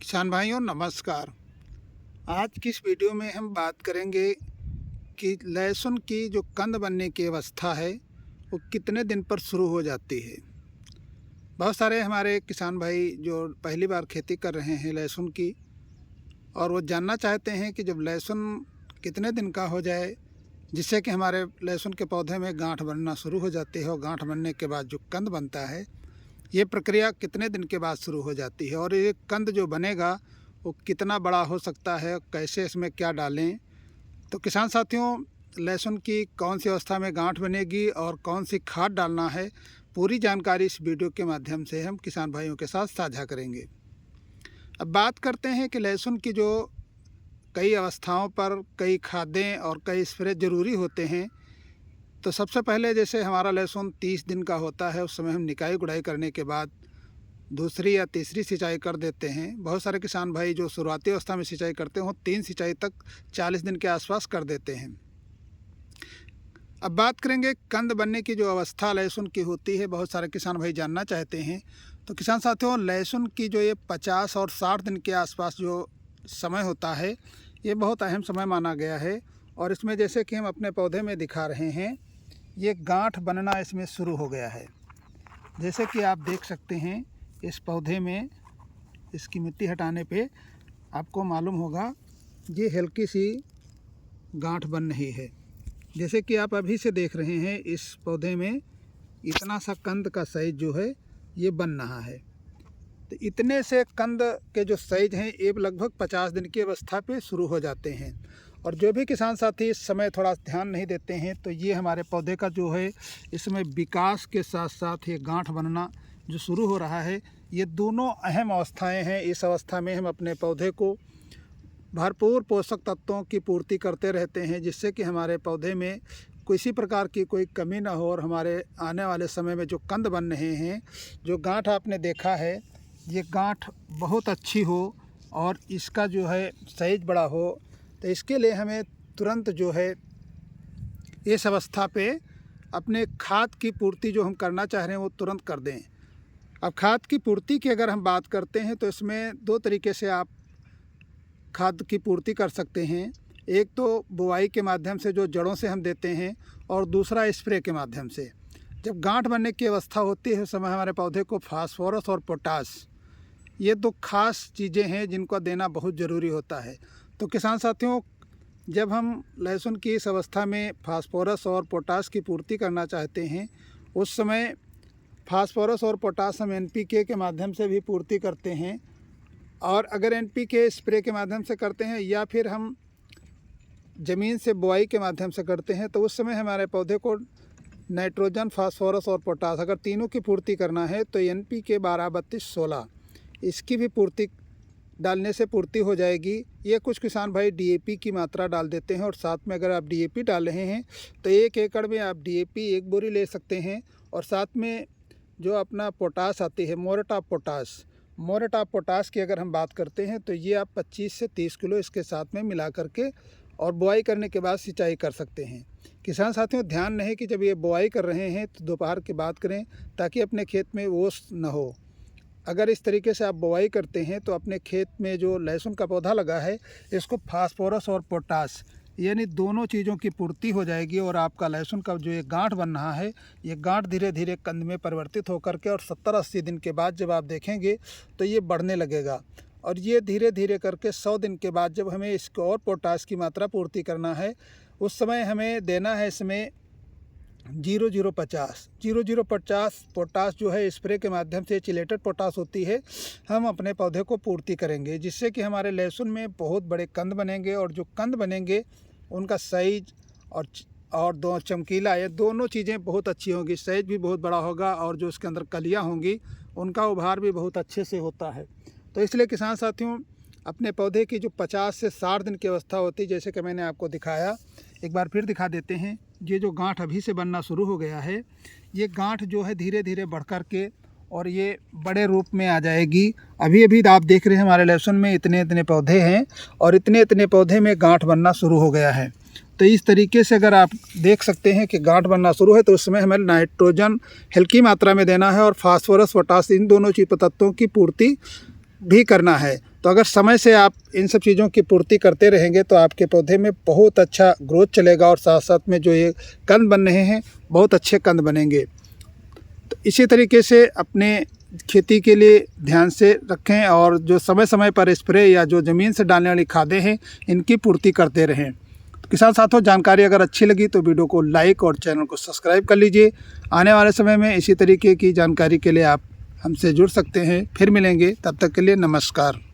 किसान भाइयों नमस्कार। आज की इस वीडियो में हम बात करेंगे कि लहसुन की जो कंद बनने की अवस्था है वो कितने दिन पर शुरू हो जाती है। बहुत सारे हमारे किसान भाई जो पहली बार खेती कर रहे हैं लहसुन की, और वो जानना चाहते हैं कि जब लहसुन कितने दिन का हो जाए जिससे कि हमारे लहसुन के पौधे में गांठ बनना शुरू हो जाती है, और गांठ बनने के बाद जो कंद बनता है ये प्रक्रिया कितने दिन के बाद शुरू हो जाती है, और ये कंद जो बनेगा वो कितना बड़ा हो सकता है, कैसे इसमें क्या डालें। तो किसान साथियों, लहसुन की कौन सी अवस्था में गांठ बनेगी और कौन सी खाद डालना है, पूरी जानकारी इस वीडियो के माध्यम से हम किसान भाइयों के साथ साझा करेंगे। अब बात करते हैं कि लहसुन की जो कई अवस्थाओं पर कई खादें और कई स्प्रे ज़रूरी होते हैं। तो सबसे पहले जैसे हमारा लहसुन 30 दिन का होता है, उस समय हम निकाई गुड़ाई करने के बाद दूसरी या तीसरी सिंचाई कर देते हैं। बहुत सारे किसान भाई जो शुरुआती अवस्था में सिंचाई करते हैं वो 3 सिंचाई तक 40 दिन के आसपास कर देते हैं। अब बात करेंगे कंद बनने की जो अवस्था लहसुन की होती है, बहुत सारे किसान भाई जानना चाहते हैं। तो किसान साथियों, लहसुन की जो ये 50 और 60 दिन के आसपास जो समय होता है ये बहुत अहम समय माना गया है। और इसमें जैसे कि हम अपने पौधे में दिखा रहे हैं, ये गांठ बनना इसमें शुरू हो गया है। जैसे कि आप देख सकते हैं इस पौधे में, इसकी मिट्टी हटाने पे आपको मालूम होगा ये हल्की सी गांठ बन रही है। जैसे कि आप अभी से देख रहे हैं इस पौधे में इतना सा कंद का साइज जो है ये बन रहा है। तो इतने से कंद के जो साइज हैं ये लगभग 50 दिन की अवस्था पे शुरू हो जाते हैं। और जो भी किसान साथी इस समय थोड़ा ध्यान नहीं देते हैं तो ये हमारे पौधे का जो है इसमें विकास के साथ साथ ये गांठ बनना जो शुरू हो रहा है, ये दोनों अहम अवस्थाएं हैं। इस अवस्था में हम अपने पौधे को भरपूर पोषक तत्वों की पूर्ति करते रहते हैं जिससे कि हमारे पौधे में किसी प्रकार की कोई कमी ना हो, और हमारे आने वाले समय में जो कंद बन रहे हैं, जो गांठ आपने देखा है, ये गांठ बहुत अच्छी हो और इसका जो है साइज बड़ा हो। तो इसके लिए हमें तुरंत जो है इस अवस्था पे अपने खाद की पूर्ति जो हम करना चाह रहे हैं वो तुरंत कर दें। अब खाद की पूर्ति की अगर हम बात करते हैं तो इसमें 2 तरीके से आप खाद की पूर्ति कर सकते हैं। एक तो बुआई के माध्यम से जो जड़ों से हम देते हैं, और दूसरा स्प्रे के माध्यम से। जब गांठ बनने की अवस्था होती है उस समय हमारे पौधे को फास्फोरस और पोटास, ये 2 खास चीज़ें हैं जिनको देना बहुत ज़रूरी होता है। तो किसान साथियों, जब हम लहसुन की इस अवस्था में फास्फोरस और पोटास की पूर्ति करना चाहते हैं उस समय फास्फोरस और पोटास हम NPK के माध्यम से भी पूर्ति करते हैं। और अगर NPK स्प्रे के माध्यम से करते हैं या फिर हम ज़मीन से बुआई के माध्यम से करते हैं तो उस समय हमारे पौधे को नाइट्रोजन, फास्फोरस और पोटास, अगर तीनों की पूर्ति करना है तो NPK 12-32-16 इसकी भी पूर्ति डालने से पूर्ति हो जाएगी। ये कुछ किसान भाई DAP की मात्रा डाल देते हैं, और साथ में अगर आप DAP डाल रहे हैं तो 1 एकड़ में आप DAP 1 बोरी ले सकते हैं। और साथ में जो अपना पोटास आती है मोरेट ऑफ पोटास की अगर हम बात करते हैं तो ये आप 25 से 30 किलो इसके साथ में मिला करके और बुआई करने के बाद सिंचाई कर सकते हैं। किसान साथियों, ध्यान रहे कि जब ये बुआई कर रहे हैं तो दोपहर की बात करें ताकि अपने खेत में ओस न हो। अगर इस तरीके से आप बुआई करते हैं तो अपने खेत में जो लहसुन का पौधा लगा है इसको फास्फोरस और पोटास यानी दोनों चीज़ों की पूर्ति हो जाएगी, और आपका लहसुन का जो ये गांठ बन रहा है ये गांठ धीरे धीरे कंद में परिवर्तित होकर के, और 70-80 दिन के बाद जब आप देखेंगे तो ये बढ़ने लगेगा। और ये धीरे धीरे करके 100 दिन के बाद जब हमें इसको और पोटास की मात्रा पूर्ति करना है उस समय हमें देना है इसमें 0050 पोटास जो है स्प्रे के माध्यम से चिलेटेड पोटास होती है, हम अपने पौधे को पूर्ति करेंगे जिससे कि हमारे लहसुन में बहुत बड़े कंद बनेंगे। और जो कंद बनेंगे उनका साइज और दो चमकीला, ये दोनों चीज़ें बहुत अच्छी होंगी। साइज भी बहुत बड़ा होगा और जो उसके अंदर कलियाँ होंगी उनका उभार भी बहुत अच्छे से होता है। तो इसलिए किसान साथियों, अपने पौधे की जो 50 से 60 दिन की अवस्था होती है, जैसे कि मैंने आपको दिखाया, एक बार फिर दिखा देते हैं। ये जो गांठ अभी से बनना शुरू हो गया है, ये गांठ जो है धीरे धीरे बढ़ कर के और ये बड़े रूप में आ जाएगी। अभी अभी आप देख रहे हैं हमारे लहसुन में इतने इतने पौधे हैं और इतने इतने पौधे में गांठ बनना शुरू हो गया है। तो इस तरीके से अगर आप देख सकते हैं कि गांठ बनना शुरू है तो उसमें हमें नाइट्रोजन हल्की मात्रा में देना है और फास्फोरस पोटास इन दोनों तत्वों की पूर्ति भी करना है। तो तो अगर समय से आप इन सब चीज़ों की पूर्ति करते रहेंगे तो आपके पौधे में बहुत अच्छा ग्रोथ चलेगा और साथ साथ में जो ये कंद बन रहे हैं बहुत अच्छे कंद बनेंगे। तो इसी तरीके से अपने खेती के लिए ध्यान से रखें और जो समय समय पर स्प्रे या जो ज़मीन से डालने वाली खादें हैं इनकी पूर्ति करते रहें। तो किसान साथियों, जानकारी अगर अच्छी लगी तो वीडियो को लाइक और चैनल को सब्सक्राइब कर लीजिए। आने वाले समय में इसी तरीके की जानकारी के लिए आप हमसे जुड़ सकते हैं। फिर मिलेंगे, तब तक के लिए नमस्कार।